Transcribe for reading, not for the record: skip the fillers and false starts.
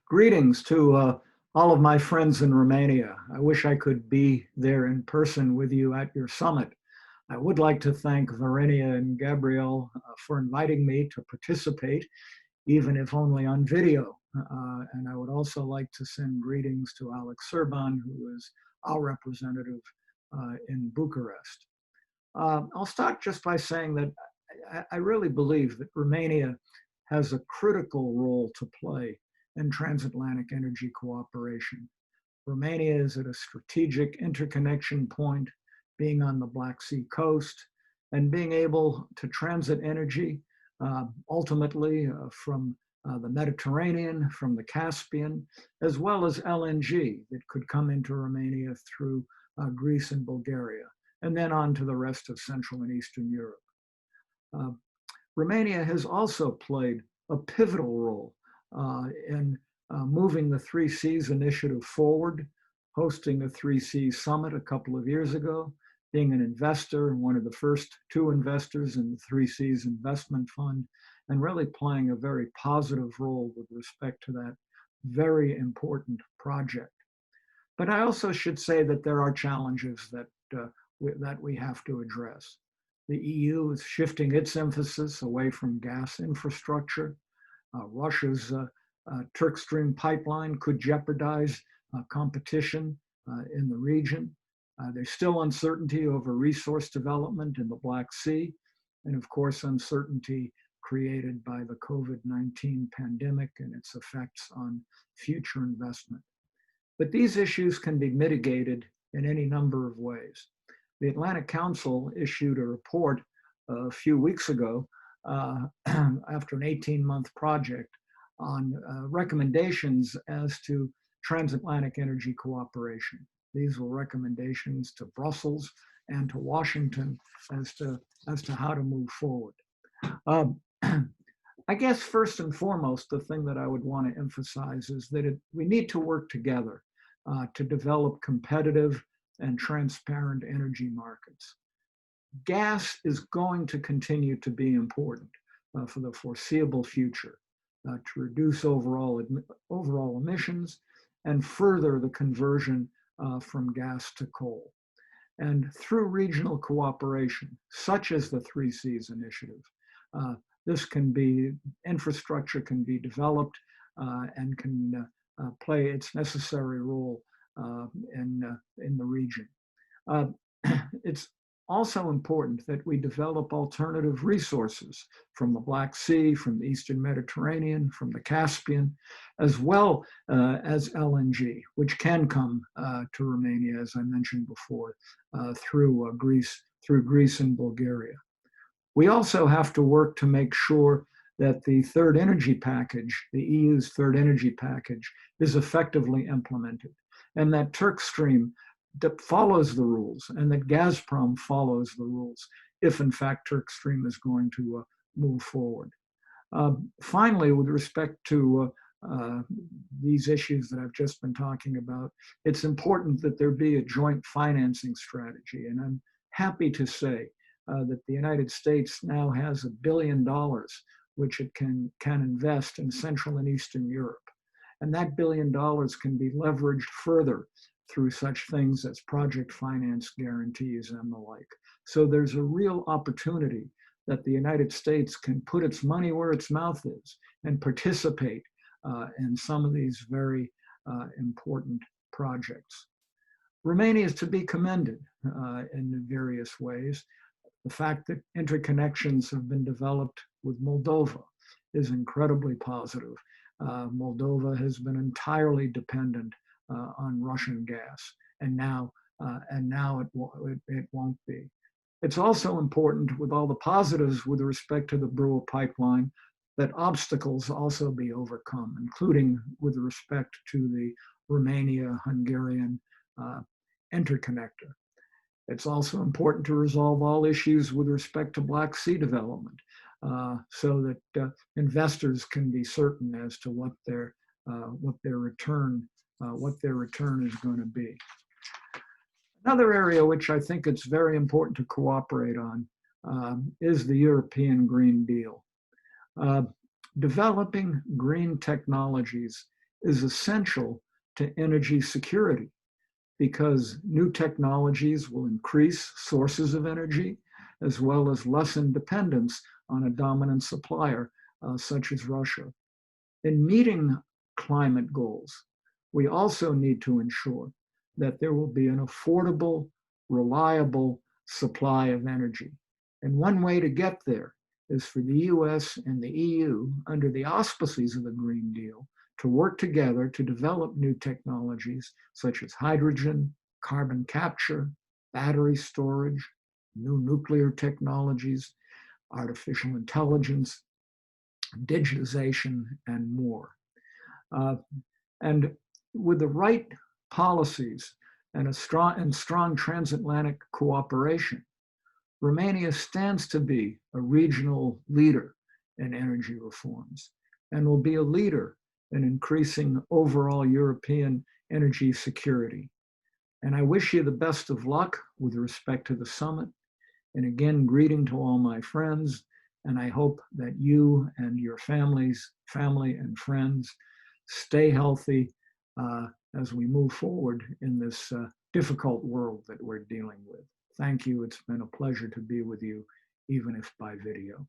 Greetings to all of my friends in Romania. I wish I could be there in person with you at your summit. I would like to thank Varinia and Gabrielle for inviting me to participate, even if only on video. And I would also like to send greetings to Alex Serban, who is our representative in Bucharest. I'll start just by saying that I really believe that Romania has a critical role to play in transatlantic energy cooperation. Romania is at a strategic interconnection point, being on the Black Sea coast and being able to transit energy ultimately from the Mediterranean, from the Caspian, as well as LNG that could come into Romania through Greece and Bulgaria, and then on to the rest of Central and Eastern Europe. Romania has also played a pivotal role in moving the Three Seas initiative forward, hosting a Three Seas summit a couple of years ago, being an investor and one of the first two investors in the Three Seas Investment Fund, and really playing a very positive role with respect to that very important project. But I also should say that there are challenges that we have to address. The EU is shifting its emphasis away from gas infrastructure. Russia's Turk Stream pipeline could jeopardize competition in the region. There's still uncertainty over resource development in the Black Sea, and of course, uncertainty created by the COVID-19 pandemic and its effects on future investment. But these issues can be mitigated in any number of ways. The Atlantic Council issued a report a few weeks ago after an 18-month project on recommendations as to transatlantic energy cooperation. These were recommendations to Brussels and to Washington as to how to move forward. I guess first and foremost, the thing that I would want to emphasize is that we need to work together to develop competitive and transparent energy markets. Gas is going to continue to be important for the foreseeable future to reduce overall emissions and further the conversion from gas to coal. And through regional cooperation, such as the Three Seas Initiative, infrastructure can be developed and can play its necessary role in the region. It's also important that we develop alternative resources from the Black Sea, from the Eastern Mediterranean, from the Caspian, as well as LNG, which can come to Romania, as I mentioned before, through Greece and Bulgaria. We also have to work to make sure that the third energy package, the EU's third energy package, is effectively implemented, and that Turk Stream follows the rules, and that Gazprom follows the rules, if in fact Turk Stream is going to move forward. Finally, with respect to these issues that I've just been talking about, it's important that there be a joint financing strategy, and I'm happy to say that the United States now has $1 billion which it can invest in Central and Eastern Europe. And that $1 billion can be leveraged further through such things as project finance guarantees and the like. So there's a real opportunity that the United States can put its money where its mouth is and participate in some of these very important projects. Romania is to be commended in various ways. The fact that interconnections have been developed with Moldova is incredibly positive. Moldova has been entirely dependent on Russian gas, and now it won't be. It's also important, with all the positives with respect to the Brua pipeline, that obstacles also be overcome, including with respect to the Romania-Hungarian interconnector. It's also important to resolve all issues with respect to Black Sea development, so that investors can be certain as to what their return is going to be. Another area which I think it's very important to cooperate on is the European Green Deal. Developing green technologies is essential to energy security because new technologies will increase sources of energy as well as lessen dependence on a dominant supplier such as Russia. In meeting climate goals, we also need to ensure that there will be an affordable, reliable supply of energy. And one way to get there is for the US and the EU, under the auspices of the Green Deal, to work together to develop new technologies such as hydrogen, carbon capture, battery storage, new nuclear technologies, artificial intelligence, digitization, and more. Uh, and with the right policies and a strong transatlantic cooperation, Romania stands to be a regional leader in energy reforms and will be a leader in increasing overall European energy security. And I wish you the best of luck with respect to the summit. And again, greeting to all my friends. And I hope that you and your family and friends stay healthy as we move forward in this difficult world that we're dealing with. Thank you. It's been a pleasure to be with you, even if by video.